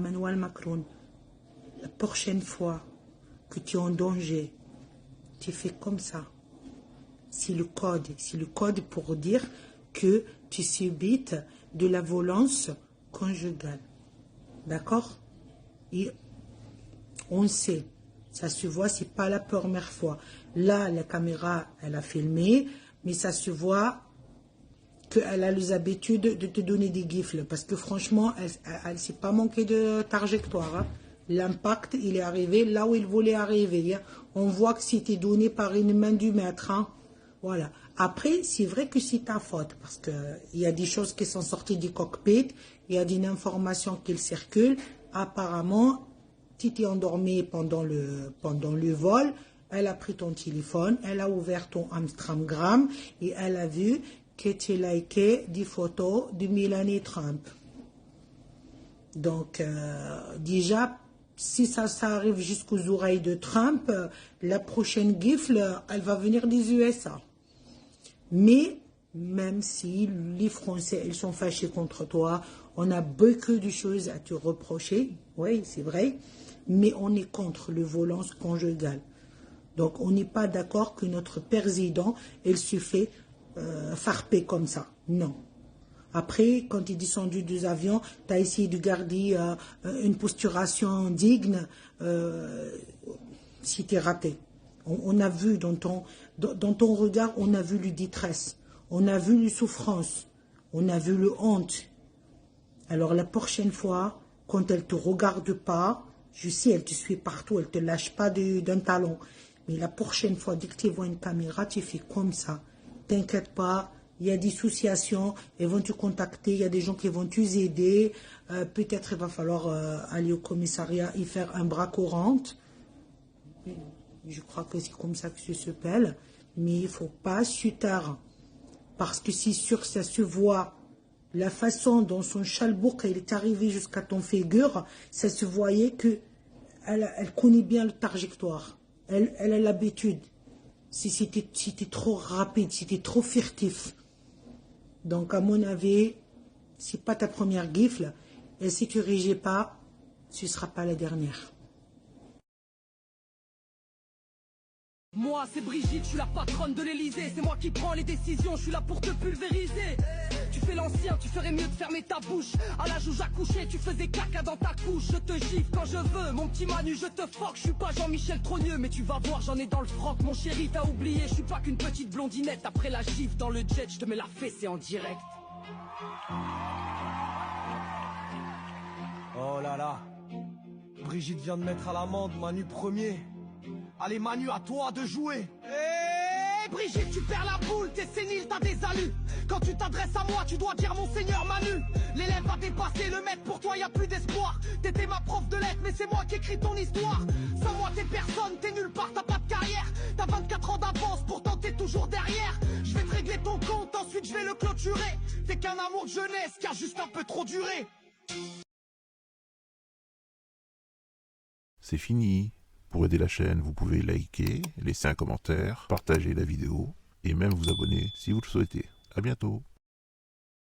Emmanuel Macron, la prochaine fois que tu es en danger, tu fais comme ça. C'est le code pour dire que tu subis de la violence conjugale. D'accord? Et on sait, ça se voit, c'est pas la première fois. Là, la caméra, elle a filmé, mais ça se voit qu'elle a les habitudes de te donner des gifles. Parce que franchement, elle ne s'est pas manqué de trajectoire. Hein. L'impact, il est arrivé là où il voulait arriver. Hein. On voit que c'était donné par une main du maître. Hein. Voilà. Après, c'est vrai que c'est ta faute. Parce qu'il y a des choses qui sont sorties du cockpit. Il y a des informations qui circulent. Apparemment, tu t'es endormi pendant le vol. Elle a pris ton téléphone. Elle a ouvert ton Instagram. Et elle a vu que tu liké des photos de Melania Trump. Donc, déjà, si ça arrive jusqu'aux oreilles de Trump, la prochaine gifle, elle va venir des USA. Mais, même si les Français, ils sont fâchés contre toi, on a beaucoup de choses à te reprocher, oui, c'est vrai, mais on est contre le violence conjugale. Donc, on n'est pas d'accord que notre président, il se fait farper comme ça. Non. Après, quand tu es descendu des avions, tu as essayé de garder une posturation digne. Si tu es raté. On a vu dans ton regard, on a vu le détresse. On a vu les souffrances. On a vu le honte. Alors la prochaine fois, quand elle ne te regarde pas, je sais, elle te suit partout, elle ne te lâche pas d'un talon. Mais la prochaine fois, dès que tu vois une caméra, tu fais comme ça. T'inquiète pas, il y a des associations, elles vont te contacter, il y a des gens qui vont t'aider. Peut-être il va falloir aller au commissariat et faire un bras courant. Je crois que c'est comme ça que ça s'appelle. Mais il ne faut pas se taire. Parce que c'est sûr que ça se voit. La façon dont son chalbouk il est arrivé jusqu'à ton figure, ça se voyait que elle connaît bien le trajectoire. Elle a l'habitude. Si c'était trop rapide, c'était trop furtif. Donc, à mon avis, c'est pas ta première gifle. Et si tu ne régis pas, ce ne sera pas la dernière. Moi, c'est Brigitte, je suis la patronne de l'Elysée. C'est moi qui prends les décisions, je suis là pour te pulvériser. Tu fais l'ancien, tu ferais mieux de fermer ta bouche. À l'âge où j'accouchais, tu faisais caca dans ta couche. Je te gifle quand je veux, mon petit Manu, je te froque. Je suis pas Jean-Michel Trogneux, mais tu vas voir, j'en ai dans le froc. Mon chéri, t'as oublié, je suis pas qu'une petite blondinette. Après la gifle dans le jet, je te mets la fessée en direct. Oh là là, Brigitte vient de mettre à l'amende Manu premier. Allez Manu, à toi de jouer. Hey Brigitte, tu perds la boule, t'es sénile, t'as des alus. Quand tu t'adresses à moi, tu dois dire mon seigneur Manu. L'élève va dépasser le maître, pour toi y a plus d'espoir. T'étais ma prof de lettres, mais c'est moi qui écris ton histoire. Sans moi t'es personne, t'es nulle part, t'as pas de carrière. T'as 24 ans d'avance, pourtant t'es toujours derrière. Je vais te régler ton compte, ensuite je vais le clôturer. T'es qu'un amour de jeunesse qui a juste un peu trop duré. C'est fini. Pour aider la chaîne, vous pouvez liker, laisser un commentaire, partager la vidéo et même vous abonner si vous le souhaitez. À bientôt.